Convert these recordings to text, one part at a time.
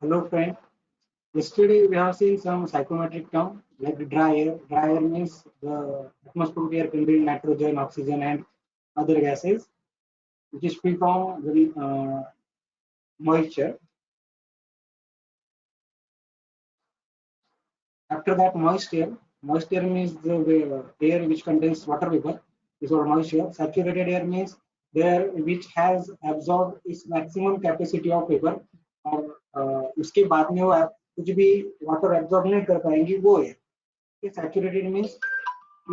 Hello friend. Yesterday we have seen some psychometric term like dry air. Dry air means the atmospheric air containing nitrogen, oxygen, and other gases, which is free from the moisture. After that, moisture. Moisture means the air which contains water vapor is called moisture. Saturated air means the air which has absorbed its maximum capacity of vapor और उसके बाद में वो कुछ भी water absorb नहीं कर पाएंगी वो है. Saturated means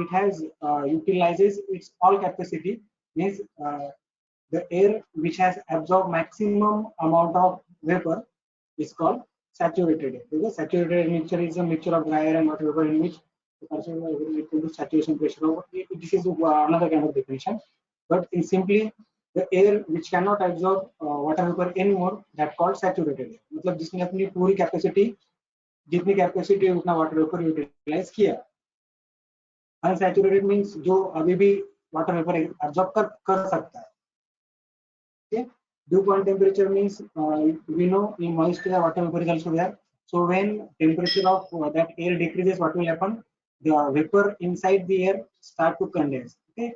it has utilizes its all capacity means the air which has absorbed maximum amount of vapor is called saturated air. Because saturated mixture is a mixture of dry air and water vapor in which the percentage is equal to saturation pressure of this is another kind of definition. But in simply the air which cannot absorb water vapor anymore that called saturated air. मतलब जिसने अपनी पूरी capacity जितनी capacity है उतना water vapour utilise किया. Unsaturated means जो अभी भी वाटर वेपर एब्जॉर्ब कर सकता है. Okay. Dew point temperature means we know in moist air water vapor is also there. So when temperature of that air decreases, what will happen? The vapor inside the air start to condense. Okay.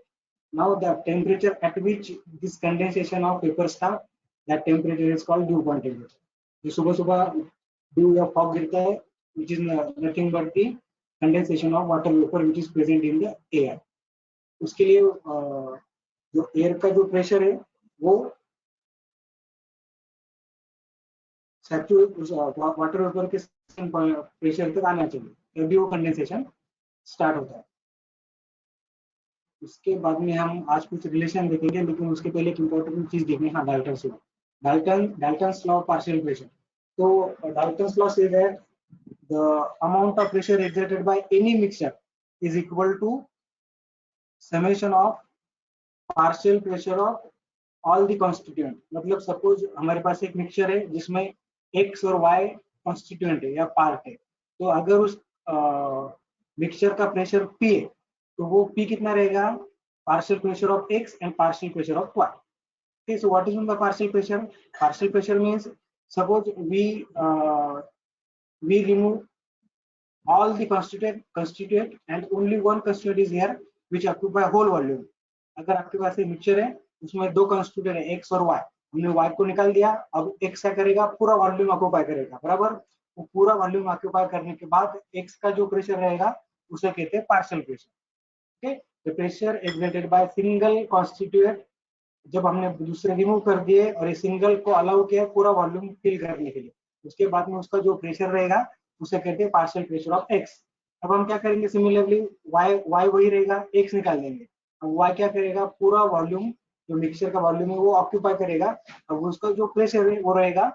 Now the temperature at which this condensation of vapor start, that temperature is called dew point temperature. जो सुबह सुबह dew या fog गिरता है, which is nothing but the condensation of water vapor which is present in the air. उसके लिए जो air का जो pressure है वो वाटर वेपर के प्रेशर तक आना चाहिए तभी वो कंडेंसेशन स्टार्ट होता है. उसके बाद में हम आज कुछ रिलेशन देखेंगे, लेकिन उसके पहले एक इंपॉर्टेंट चीज देखनी है Dalton's law. Dalton's law of partial pressure. तो डाल्टन्स लॉ से that the amount of pressure exerted by any mixture is equal to summation of partial pressure of all the constituent. मतलब सपोज हमारे पास एक mixture है जिसमें x और Y constituent है या पार्ट है. तो अगर उस मिक्सचर का प्रेशर पी है तो वो पी कितना रहेगा? Partial pressure of X and partial pressure of Y. Okay, so what is meant by partial pressure? Partial pressure means suppose we remove all the constituent and only one constituent is here which occupy whole volume. अगर आपके पास एक mixture है उसमें दो constituent है x और Y, हमने Y को निकाल दिया, अब एक्स क्या करेगा? पूरा वॉल्यूम ऑक्यूपाई करेगा. बराबर. वो पूरा वॉल्यूम ऑक्यूपाई करने के बाद एक्स का जो प्रेशर रहेगा उसे कहते हैं partial pressure. Okay. The pressure exerted by single constituent, जब हमने दूसरे रिमूव कर दिए और ये सिंगल को अलाउ किया पूरा वॉल्यूम फिल करने के लिए, उसके बाद में उसका जो प्रेशर रहेगा उसे कहते हैं पार्शियल प्रेशर ऑफ एक्स. अब हम क्या करेंगे? सिमिलरली वाई वही रहेगा, एक्स निकाल देंगे. अब वाई क्या करेगा? पूरा वॉल्यूम जो मिक्सचर का वॉल्यूम है वो ऑक्यूपाई करेगा. अब उसका जो प्रेशर है वो रहेगा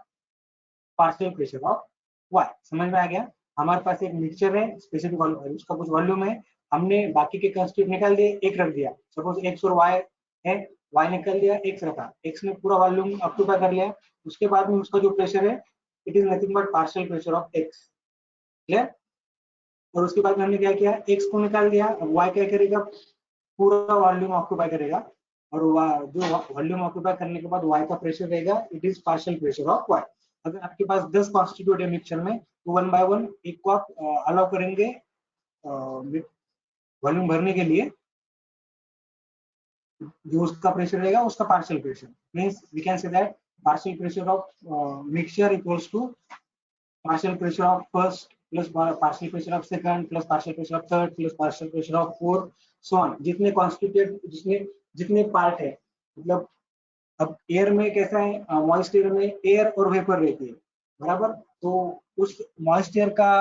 पार्शियल प्रेशर ऑफ वाई. समझ में आ गया? हमारे पास एक मिक्सचर है, स्पेसिफिक उसका कुछ वॉल्यूम है, हमने बाकी के कंस्टिट्यूएंट निकाल दिए, एक रख दिया. सपोज एक्स और वाई है, वाई निकल दिया, एक्स रखा, एक्स ने पूरा वॉल्यूम ऑक्यूपाई कर लिया. उसके बाद में उसका जो प्रेशर है it is nothing but partial pressure of x. Clear? और उसके बाद में हमने क्या किया? एक्स को निकाल दिया. अब वाई क्या करेगा? पूरा वॉल्यूम ऑक्यूपाई करेगा और जो वॉल्यूम ऑक्यूपाई करने के बाद वाई का प्रेशर रहेगा it is partial pressure of Y. अगर आपके पास 10 कॉन्स्टिट्यूएंट है मिक्सचर में तो वन बाय वन एक को आप अलाउ करेंगे वॉल्यूम भरने के लिए. जो उसका प्रेशर रहेगा उसका partial pressure means we can say that partial pressure of mixture equals to partial pressure of first plus partial pressure of second plus partial pressure of third plus partial pressure of fourth so on. जितने constituent जितने part है, मतलब अब air में कैसा है? Moist air में air और वेपर रहती है. बराबर. तो उस मॉइस्ट एयर का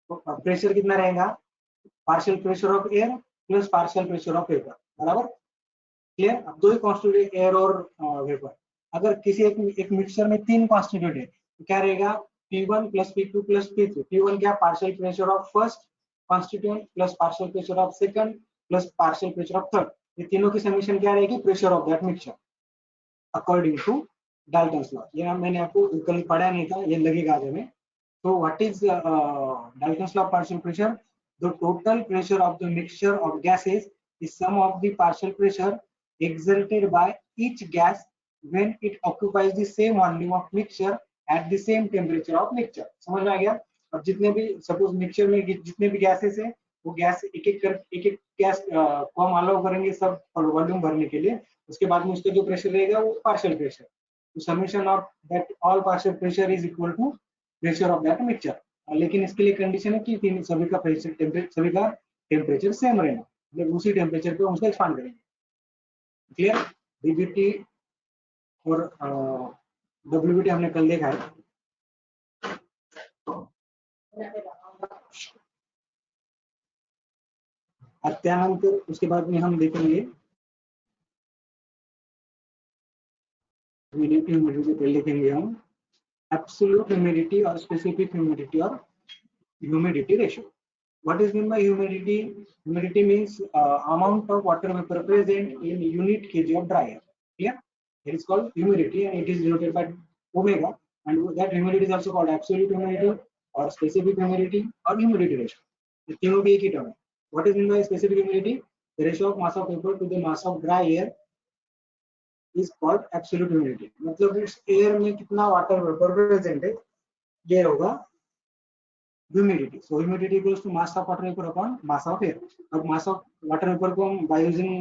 प्रेशर कितना रहेगा? Partial pressure of air plus partial pressure of vapour. बराबर. क्लियर? अब दो ही कॉन्स्टिट्यूएंट एयर और वेपर. अगर किसी एक मिक्सचर में तीन कॉन्स्टिट्यूएंट है तो क्या रहेगा? P1 plus P2 plus P3. P1 क्या? Partial pressure of first constituent plus partial pressure of second plus partial pressure of third. ये तीनों की समीशन क्या रहेगी? Pressure of that mixture according to Dalton's law. ये मैंने आपको कल पढ़ा नहीं था, ये लगेगा आज हमें. तो what is Dalton's law of partial pressure? The total pressure of the mixture of gases is sum of the partial pressure exerted by each gas when it occupies the same volume of mixture at the same temperature of mixture। समझ में आ गया। अब जितने भी suppose mixture में जितने भी gases है वो गैस एक गैस को हम अलाउ करेंगे सब वॉल्यूम भरने के लिए। उसके बाद में उसका जो प्रेशर रहेगा वो पार्शियल प्रेशर, तो summation of that all partial pressure is equal to pressure of that mixture. लेकिन इसके लिए कंडीशन है कि सभी का टेम्परेचर सेम रहना, मतलब उसी टेम्परेचर पे उसको एक्सपांड करेंगे। क्लियर। डीबीटी और डब्ल्यूबीटी हमने कल देखा है। त्यानंतर उसके बाद में हम देखेंगे लिखेंगे हम एब्सोल्यूट ह्यूमिडिटी और स्पेसिफिक ह्यूमिडिटी और humidity ratio। What is meant by humidity? Humidity means amount of water vapor present in unit kg of dry air। Clear? It is called humidity and it is denoted by omega, and that humidity is also called absolute humidity or specific humidity or humidity ratio। ये तीनों भी एक ही term है। What is meant by specific humidity? The ratio of mass of vapor to the mass of dry air is called absolute humidity। मतलब उस air में कितना water vapour present है ये होगा humidity। So humidity equals to mass of water vapor upon mass of air। अब mass of water vapor को हम by using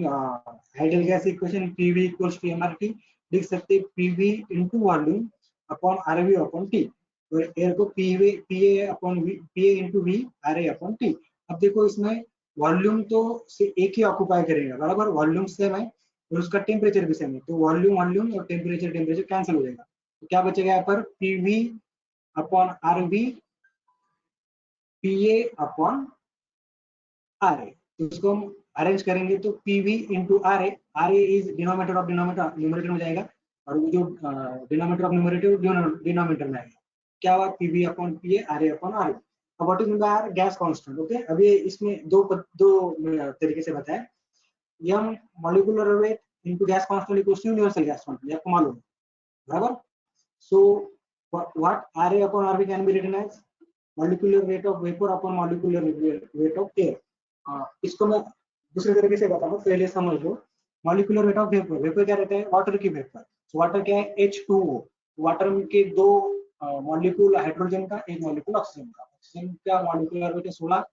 ideal gas equation PV equals to MRT लिख सकते हैं, PV into volume upon RV upon T, और air को PA upon V, PA into V RA upon T। अब देखो इसमें वॉल्यूम तो से एक ही ऑक्यूपाई करेगा बराबर, वॉल्यूम सेम है और उसका टेम्परेचर भी सेम है, तो वॉल्यूम वॉल्यूम और टेम्परेचर कैंसिल हो जाएगा, तो क्या बचेगा यहाँ पर PV upon RV PA upon RA। तो इसको हम अरेंज करेंगे तो PV into RA, RA is denominator of denominator, numerator में जाएगा, और वो जो डिनोमिनेटर ऑफ न्यूमरेटर डिनोमिनेटर में आएगा। क्या हुआ PV upon PA RA upon RB। अब what is mean by gas constant. Okay, अब ये इसमें दो तरीके से बताया। ये हम molecular weight into gas constant equals to universal gas constant, आपको मालूम है बराबर। So what RA upon RB can be written as molecular weight of vapor upon molecular weight of air। इसको मैं दूसरे तरीके से बताऊंगा, पहले समझ लो। Molecular weight of vapour, vapour क्या रहता है वाटर की वेपर। वाटर क्या है H2O, वाटर के दो मॉलिक्यूल हाइड्रोजन का, एक मॉलिक्यूल ऑक्सीजन का। ऑक्सीजन का मॉलिक्यूलर वेट है 16,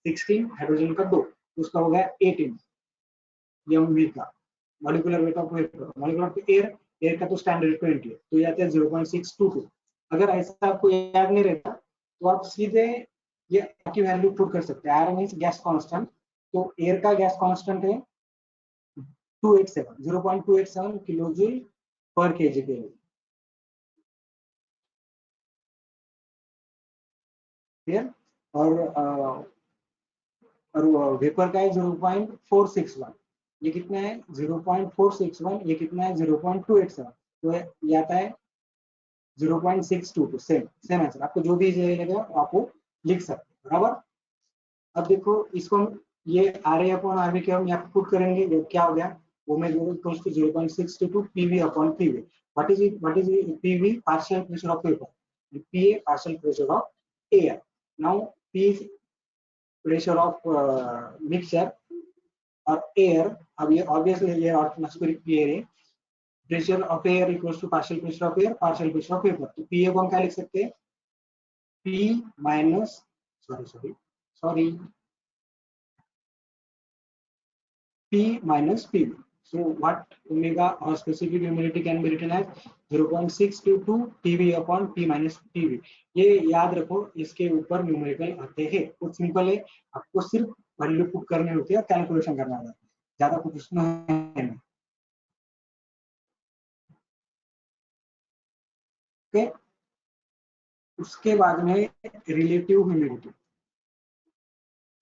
16, हाइड्रोजन का 2, उसका हो गया 18 mv का molecular weight of vapour. Molecular of air, air का तो स्टैंडर्ड 20 है, तो ये आता है 0.622। अगर ऐसा आपको याद नहीं रहता तो आप सीधे ये की वैल्यू पुट कर सकते हैं। आर मींस गैस कांस्टेंट, तो एयर का गैस कांस्टेंट है 0.287 किलोजूल पर केजी के लिए। क्लियर। और वेपर का है 0.461, ये कितना है 0.461, ये कितना है 0.287, तो ये आता है 0.622। सेम आंसर, आपको जो भी लगे आपको लिख सकते हैं बराबर। अब देखो इसको हम ये R A upon R B के हम यहाँ पुट करेंगे, जो क्या हो गया omega equals to 0.622 PV upon PV. What is PV, partial pressure of vapour, PA partial pressure of air. Now P is pressure of mixture और एयर। अब ये ऑब्वियसली ये एटमॉस्फेरिक एयर है, pressure of air equals to partial pressure of air partial pressure of vapour. तो PA को हम क्या लिख सकते हैं, P minus sorry P minus PV। So what omega or specific humidity can be written as 0.622 PV upon P minus PV। ये याद रखो, इसके ऊपर न्यूमेरिकल आते हैं, कुछ सिंपल है, आपको सिर्फ वैल्यू पुट करनी होती है, कैलकुलेशन करना होता है, ज्यादा कुछ उसमें है नहीं। ओके, उसके बाद में relative humidity.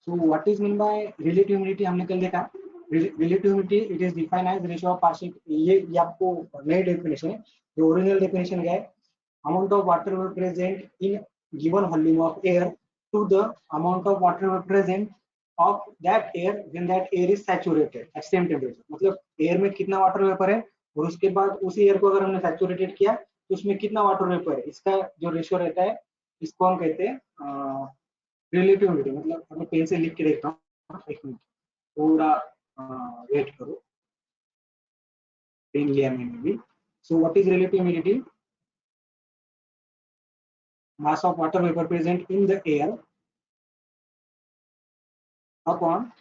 So what is mean by relative humidity हमने कल देखा। relative humidity it is defined as ratio of partial, ये आपको नई डेफिनेशन है, जो ओरिजिनल डेफिनेशन क्या है, amount of water vapor present in given volume of air to the amount of water vapor present of that air when that air is saturated at same temperature। मतलब air में कितना water vapour है और उसके बाद उसी air को अगर हमने सैचुरेटेड किया तो उसमें कितना वाटर वेपर है, इसका जो रेशियो रहता है इसको हम कहते हैं रिलेटिव ह्यूमिडिटी। मतलब मैं पेन से लिख के देखता हूँ, एक मिनट पूरा वेट करो, पेन लिया मैंने भी। So what is relative humidity, mass of water vapor present in the air upon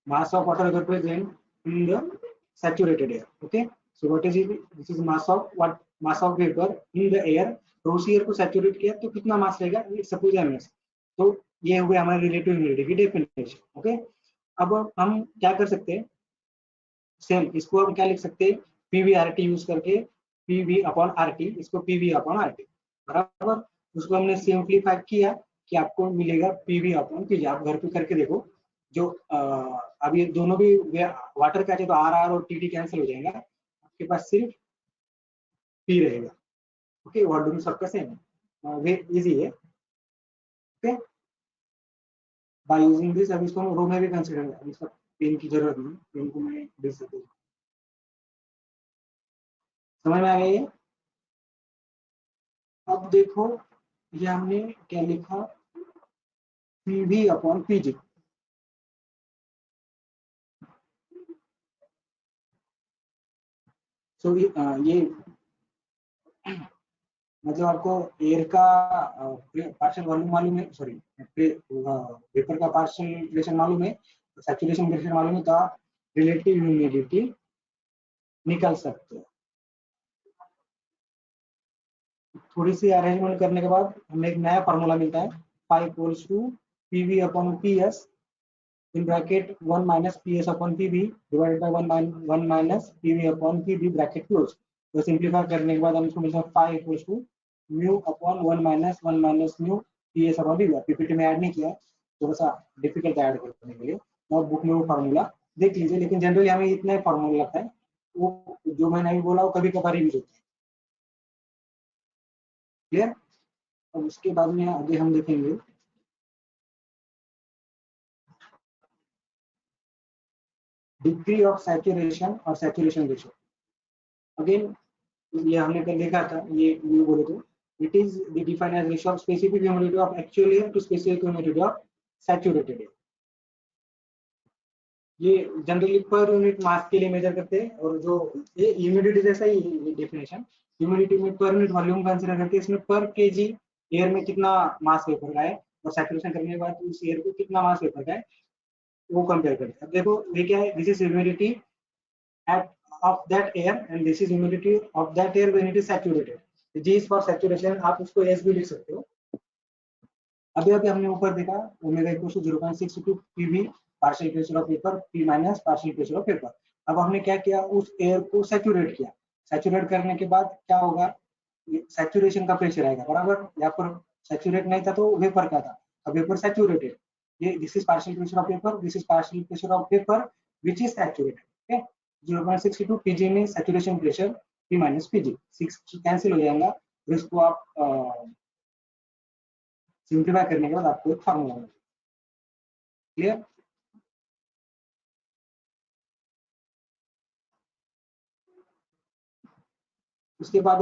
mass of water vapor present in the saturated air. Okay, so what is it? This is mass of what, mass of vapor in the air. तो उसी air को saturate किया तो कितना मास रहेगा, suppose MS. तो ये हुए हमारे रिलेटिव ह्यूमिडिटी की डेफिनेशन। ओके, अब हम क्या कर सकते हैं, सेम इसको हम क्या लिख सकते हैं, पीवी आरटी यूज करके, पीवी अपॉन आरटी, इसको पीवी अपॉन आरटी बराबर। उसको हमने सिंप्लीफाई किया कि आपको मिलेगा पीवी अपॉन पीजी। आप घर पे करके देखो, जो अब ये दोनों भी वाटर का है तो आर आर और टी कैंसिल हो जाएगा, आपके पास सिर्फ पी रहेगा। ओके, वॉल्यूम सबका सेम है, वे इजी है। ओके, बाय यूजिंग दिस, अब इसको रो में भी कंसीडर करें, इसका पेन की जरूरत नहीं, पेन को मैं दे सकता हूँ। समझ में आ गया ये? अब देखो ये हमने क्या लिखा, पीवी अपॉन पीजी। सो ये मतलब आपको एयर का पार्शियल वॉल्यूम मालूम है, सॉरी वेपर का पार्शियल प्रेशर मालूम है, सैचुरेशन प्रेशर मालूम है, तो आप रिलेटिव ह्यूमिडिटी निकाल सकते हो। थोड़ी सी अरेंजमेंट करने के बाद हमें एक नया फार्मूला मिलता है, five equals to PV upon PS in bracket 1 minus ps upon pb divided by 1 minus pv upon pb bracket close। तो सिंप्लीफाई करने के बाद हमको मिलता है 5 equals to mu upon 1 minus mu ps upon pb। PPT में add नहीं किया, थोड़ा सा डिफिकल्ट ऐड करने के लिए, और बुक में वो फार्मूला देख लीजिए, लेकिन जनरली हमें इतना ही फार्मूला लगता है, वो जो मैंने अभी बोला वो कभी कभार यूज होता है। क्लियर? अब उसके बाद में आगे हम देखेंगे डिग्री ऑफ सैचुरेशन और सैचुरेशन रेशियो। अगेन ये हमने कल देखा था, ये बोले तो it is the defined as ratio of specific humidity of actual air to specific humidity of saturated air. ये जनरली पर यूनिट मास के लिए मेजर करते हैं, और जो ये ह्यूमिडिटी जैसा ही डेफिनेशन, ह्यूमिडिटी में पर यूनिट वॉल्यूम कंसीडर करके इसमें पर केजी एयर में कितना मास वेपर का है, और सैचुरेशन करने के बाद उस एयर को कितना मास वेपर का है वो कंपेयर करते हैं। अब देखो ये क्या है, this is humidity at of that air and this is humidity of that air when it is saturated। G is for saturation, आप उसको S भी लिख सकते हो। अभी अभी हमने ऊपर देखा omega equal to 0.62 PV partial pressure of vapour, P minus partial pressure of vapour. अब हमने क्या किया, उस एयर को सैचुरेट किया, सैचुरेट करने के बाद क्या होगा, सैचुरेशन का प्रेशर आएगा बराबर। यहाँ पर सैचुरेट नहीं था तो वेपर का था, अब वेपर सैचुरेटेड, ये this is partial pressure of vapour, this is partial pressure of vapour which is saturated. Okay, 0.62 PG में saturation pressure P minus PG, 6 cancel हो जाएगा, और इसको आप सिंप्लीफाई करने के बाद आपको एक फार्मूला मिलेगा। क्लियर? उसके बाद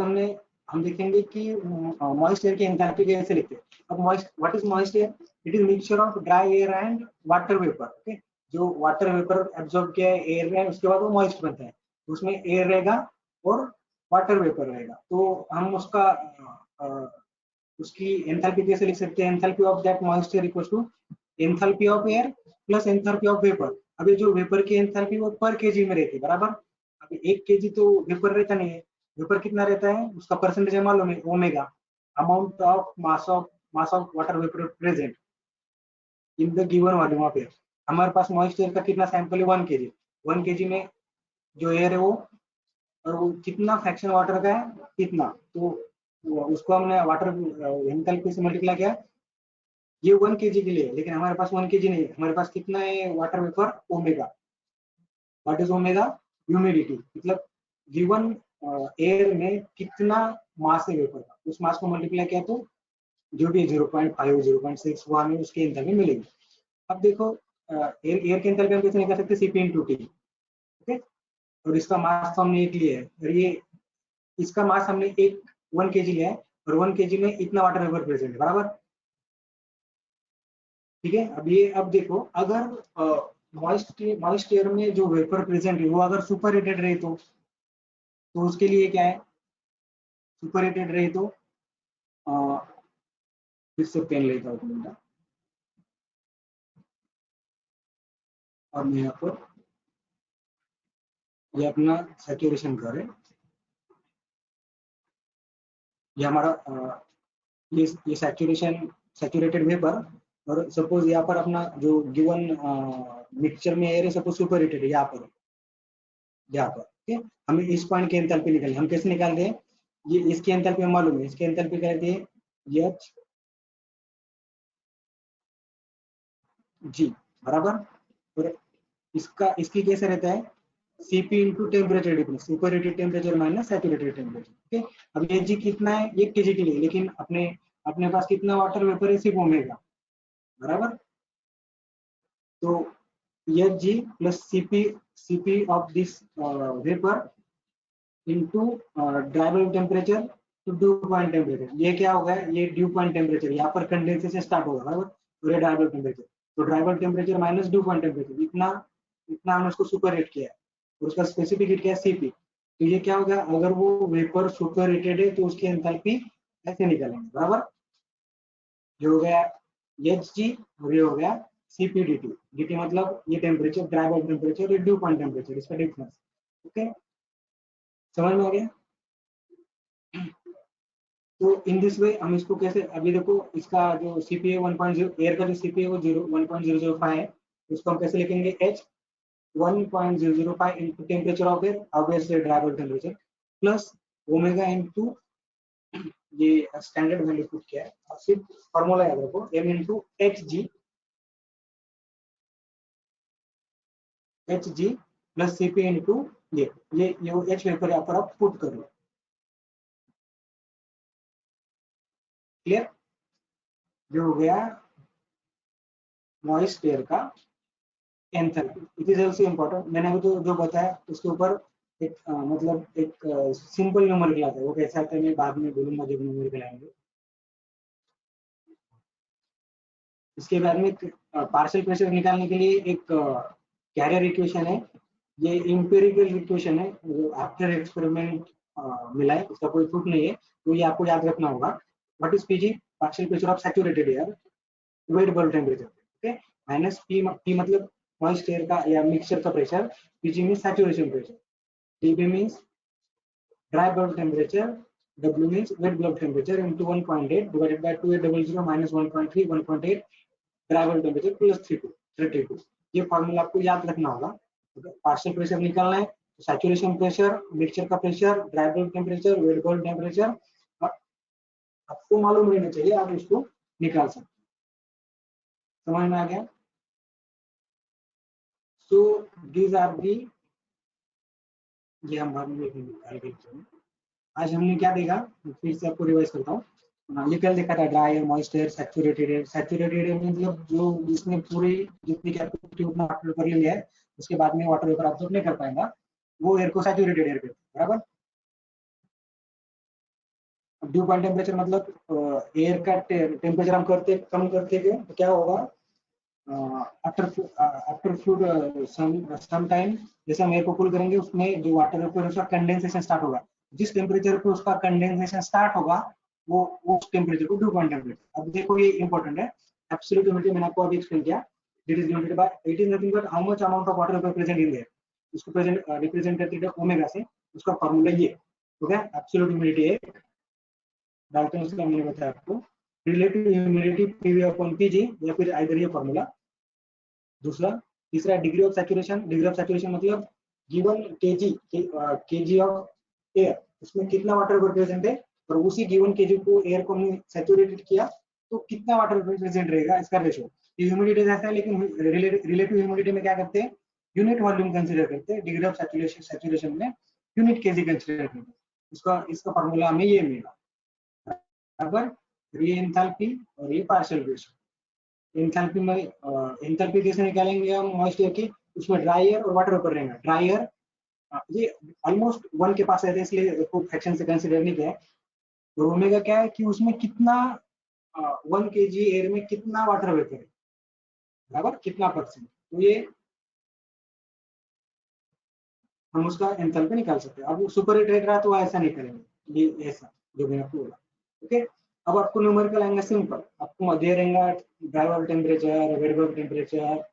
हम देखेंगे कि मॉइस्ट एयर की एंथैल्पी कैसे लिखते हैं। अब moist, what is moist air? It is mixture of dry air and water vapour. Okay, जो वाटर वेपर एब्जॉर्ब किया है एयर में, उसके बाद वो मॉइस्ट बनता है, उसमें एयर रहेगा और वाटर वेपर रहेगा। तो हम उसका उसकी एंथैल्पी कैसे लिख सकते हैं, enthalpy of that moist air equals to enthalpy of air plus enthalpy of vapour. अभी जो वेपर की एंथैल्पी वो पर केजी में रहती है बराबर। अभी 1 केजी तो वेपर रहता नहीं है, वेपर कितना रहता है उसका परसेंटेज मालूम है, omega, amount of mass of water vapour present in the given volume of air. हमारे पास मॉइस्ट एयर का कितना सैंपल है, 1 केजी। 1 केजी में जो एयर है वो, और वो कितना फ्रैक्शन वाटर का है कितना, तो उसको हमने वाटर एंथैल्पी से मल्टीप्लाई किया, ये 1 केजी के लिए, लेकिन हमारे पास 1 केजी नहीं है, हमारे पास कितना है water vapour, omega. What is omega? Humidity, मतलब गिवन एयर में कितना मास है वेपर का, उस मास को मल्टीप्लाई किया तो जो भी 0.5 0.6 वो हमें उसकी एंथैल्पी मिलेगी। अब देखो एयर की एंथैल्पी हम कैसे निकाल सकते हैं, सीपी इनटू टी। ओके, और इसका मास तो हमने एक लिया है, और ये इसका मास हमने 1 केजी लिया है, और 1 केजी में इतना वाटर वेपर प्रेजेंट है बराबर। ठीक है, अब देखो अगर मॉइस्ट एयर में जो वेपर प्रेजेंट है वो अगर सुपर हीटेड रहे तो उसके लिए क्या है, सुपर हीटेड रहे तो फिर से पेन लेता हूँ बेटा, और मैं यहाँ पर ये अपना सैचुरेशन कर रहे, ये हमारा ये सैचुरेटेड वेपर, और सपोज यहाँ पर अपना जो गिवन मिक्सचर में एयर है सपोज सुपर हीटेड है यहाँ पर ठीक है। हमें इस पॉइंट की एंथैल्पी निकालनी, हम कैसे निकालते हैं, ये इसकी एंथैल्पी हमें मालूम है, इसकी एंथैल्पी क्या रहती है एच जी बराबर, और इसकी कैसे रहता है Cp into temperature difference, super heated temperature minus saturated temperature ठीक है। अब ये जी कितना है, ये केजी के लिए, लेकिन अपने अपने पास कितना वाटर वेपर है, सिर्फ ओमेगा बराबर। तो H G plus CP of this vapour into dry bulb temperature to dew point temperature, ये क्या होगा, ये ड्यू पॉइंट टेम्परेचर, यहाँ पर कंडेंसेशन स्टार्ट होगा बराबर, और ये ड्राई बल्ब टेम्परेचर, तो dry bulb temperature minus due point temperature, इतना इतना हमने उसको सुपर हीट किया है, और उसका स्पेसिफिक हीट क्या है सीपी। तो ये क्या होगा, अगर वो वेपर सुपर हीटेड है तो उसकी एंथैल्पी ऐसे निकालेंगे बराबर, ये हो गया एच जी और ये हो गया सीपीडीटी, डीटी मतलब ये टेम्परेचर ड्राई बल्ब टेम्परेचर, ये ड्यू पॉइंट टेम्परेचर, इसका डिफरेंस। ओके, समझ में आ गया। तो इन दिस वे हम इसको कैसे, अभी देखो इसका जो सीपीए 1.0 एयर का जो सीपीए वो 1.005 है, उसको हम कैसे लिखेंगे H 1.005 into temperature of air, obviously dry bulb temperature, plus omega into ये स्टैंडर्ड वैल्यू पुट किया है, और सिर्फ फॉर्मूला याद रखो M into H G plus CP into ये एच वेपर यहाँ पर आप पुट कर लो, क्लियर। जो हो गया मॉइस्ट एयर का enthalpy, it is also important, मैंने अभी तो जो बताया उसके ऊपर एक मतलब एक सिंपल न्यूमेरिकल आता है, वो कैसे आता है मैं बाद में बोलूंगा जब न्यूमेरिकल आएंगे। इसके बाद में पार्शियल प्रेशर निकालने के लिए एक कैरियर इक्वेशन है, ये इंपेरिकल इक्वेशन है, आफ्टर एक्सपेरिमेंट मिला है, उसका कोई प्रूफ नहीं है, तो ये आपको याद रखना होगा। What is PG, partial pressure of saturated air wet bulb temperature, okay, minus P मतलब मॉइस्ट एयर का या मिक्सचर का pressure, PG means saturation pressure, TB means dry bulb temperature, W means wet bulb temperature into 1.8 divided by 2800 minus 1.3 1.8 dry bulb temperature plus 32। ये formula आपको याद रखना होगा। Partial pressure निकालना है तो सैचुरेशन प्रेशर, मिक्सचर का pressure, dry bulb temperature, wet bulb temperature आपको मालूम रहना चाहिए, आप इसको निकाल सकते, समझ में आ गया। सो दीज आर दी, ये हम बाद में निकाल के, आज हमने क्या देखा, फिर से आपको रिवाइज करता हूँ। ये कल देखा था dry air, moist air, saturated air. Saturated air मतलब जो जिसने पूरी जितनी कैपेसिटी उतना वाटर वेपर ले लिया है, उसके बाद में वाटर वेपर एब्जॉर्ब नहीं कर पाएगा, वो एयर को सैचुरेटेड एयर कहते हैं बराबर। ड्यू पॉइंट टेम्परेचर मतलब एयर का टेम्परेचर हम करते कम करते गए तो क्या होगा, आफ्टर फ्लूड सम टाइम, जैसे हम एयर को कूल करेंगे उसमें जो वाटर वेपर है उसका कंडेंसेशन स्टार्ट होगा, जिस टेम्परेचर पे उसका कंडेंसेशन स्टार्ट होगा वो उस टेम्परेचर को ड्यू पॉइंट टेम्परेचर। अब देखो ये इंपॉर्टेंट है, एब्सोल्यूट ह्यूमिडिटी मैंने आपको अभी एक्सप्लेन किया, it is denoted by, it is nothing but how much amount of water vapour present in their, इसको प्रेजेंट रिप्रेजेंट करते हैं ओमेगा से, उसका फार्मूला ये हो गया एब्सोल्यूट ह्यूमिडिटी है, डालते हैं उसका, मैंने बताया आपको relative humidity PV upon PG, या फिर आइदर ये फार्मूला। दूसरा, तीसरा degree of saturation, degree of saturation मतलब गिवन केजी ऑफ एयर, उसमें कितना वाटर वेपर प्रेजेंट है, और उसी गिवन केजी को एयर को हमने सैचुरेटेड किया तो कितना वाटर वेपर प्रेजेंट रहेगा, इसका रेशो। ह्यूमिडिटी जैसा है, लेकिन रिलेटिव ह्यूमिडिटी में क्या करते हैं, यूनिट वॉल्यूम कंसीडर करते हैं, डिग्री ऑफ सैचुरेशन में यूनिट केजी कंसीडर करते हैं, इसका इसका फार्मूला हमें ये मिला बराबर। ये एंथैल्पी और ये पार्शियल प्रेशर। एंथैल्पी में एंथैल्पी कैसे निकालेंगे हम मॉइस्ट एयर की, उसमें ड्राई एयर और वाटर वेपर रहेगा, ड्राई एयर ये ऑलमोस्ट 1 के पास रहते हैं इसलिए इसको फ्रैक्शन से कंसीडर नहीं किया है। तो ओमेगा क्या है कि उसमें कितना 1 kg एयर में कितना वाटर वेपर है बराबर, कितना परसेंट, तो ये हम उसका एंथैल्पी निकाल सकते हैं। अब सुपर हीट रहा तो ऐसा नहीं करेंगे, ये ऐसा जो मैंने आपको बोला, ओके। अब आपको न्यूमेरिकल आएंगे सिंपल, आपको दे रहेगा ड्राइवर टेम्परेचर, वेरिएबल टेम्परेचर,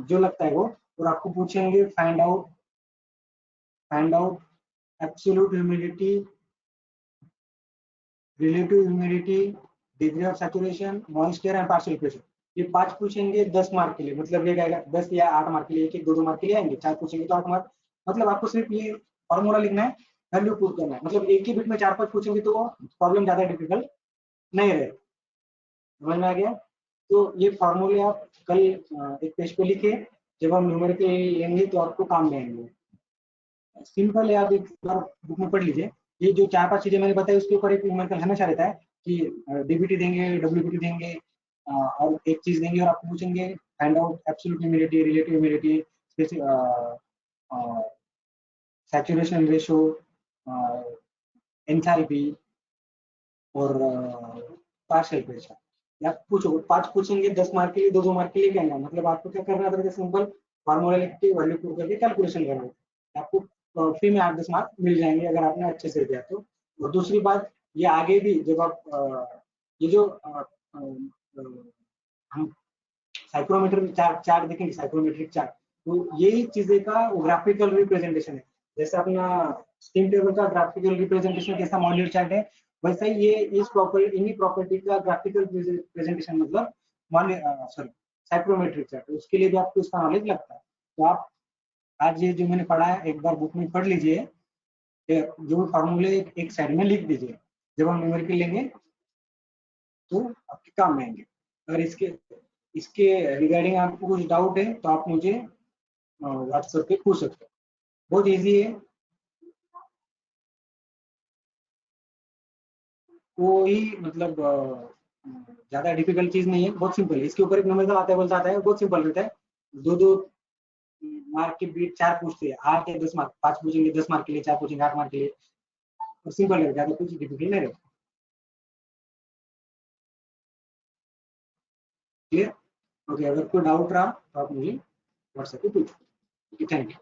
जो लगता है वो, और आपको पूछेंगे find out absolute humidity, relative humidity, degree of saturation, moisture and partial pressure. ये 5 पूछेंगे 10 मार्क के लिए, मतलब ये आएगा 10 या 8 मार्क के लिए, एक एक 2 मार्क के लिए आएंगे। 4 पूछेंगे तो 8 मार्क। मतलब आपको सिर्फ ये फॉर्मूला लिखना है, वैल्यू पुट करना है। मतलब एक ही बिट में 4-5 पूछेंगे तो प्रॉब्लम ज्यादा डिफिकल्ट नहीं रहे। समझ में आ गया? तो ये फॉर्मूले आप कल एक पेज पे लिखे, जब हम न्यूमेरिकल लेंगे तो आपको काम में आएंगे। सिंपल है, आप एक बार बुक में पढ़ लीजिए। ये जो 4-5 चीजें मैंने बताई उसके ऊपर एक न्यूमेरिकल हमेशा रहता है कि डीबीटी देंगे, डब्ल्यूबीटी देंगे, और एक चीज देंगे और आपको पूछेंगे find out absolute humidity, relative humidity, saturation ratio, enthalpy और पार्शियल प्रेशर। आप पूछो 5 पूछेंगे 10 मार्क के लिए, 2 मार्क के लिए क्या है, मतलब आपको क्या करना है, सिंपल फार्मूला लिख के वैल्यू पुट करके कैलकुलेशन करना है। आपको फ्री में 8-10 मार्क मिल जाएंगे अगर आपने अच्छे से दिया तो। और दूसरी बात, ये आगे भी जब आप ये जो हम साइक्रोमेट्रिक चार्ट देखेंगे, साइक्रोमेट्रिक चार्ट, तो यही चीजें का ग्राफिकल रिप्रेजेंटेशन है। जैसे अपना स्टीम टेबल का ग्राफिकल रिप्रेजेंटेशन कैसा मॉड्यूल चार्ट है, वैसा ही ये इन्हीं प्रॉपर्टी का ग्राफिकल प्रेजेंटेशन, मतलब सॉरी साइक्रोमेट्रिक चार्ट, उसके लिए भी आपको इसका नॉलेज लगता है। तो आप आज ये जो मैंने पढ़ा है एक बार बुक में पढ़ लीजिए, जो फॉर्मूले एक साइड में लिख दीजिए, जब हम न्यूमेरिकल लेंगे तो आपके काम में आएंगे। अगर इसके इसके रिगार्डिंग आपको कुछ डाउट है तो आप मुझे व्हाट्सएप पे पूछ सकते हो। बहुत इजी है, कोई मतलब ज्यादा डिफिकल्ट चीज नहीं है, बहुत सिंपल है। इसके ऊपर एक नंबर का आता है, बोलता आता है, बहुत सिंपल रहता है। 2-2 मार्क के बीच 4 पूछते हैं, 8 या 10 मार्क, 5 पूछेंगे 10 मार्क के लिए, 4 पूछेंगे 8 मार्क के लिए, और सिंपल है, ज्यादा कुछ डिफिकल्ट नहीं रहता। क्लियर? ओके, अगर कोई डाउट रहा तो आप मुझे व्हाट्सएप पे पूछो। Thank you.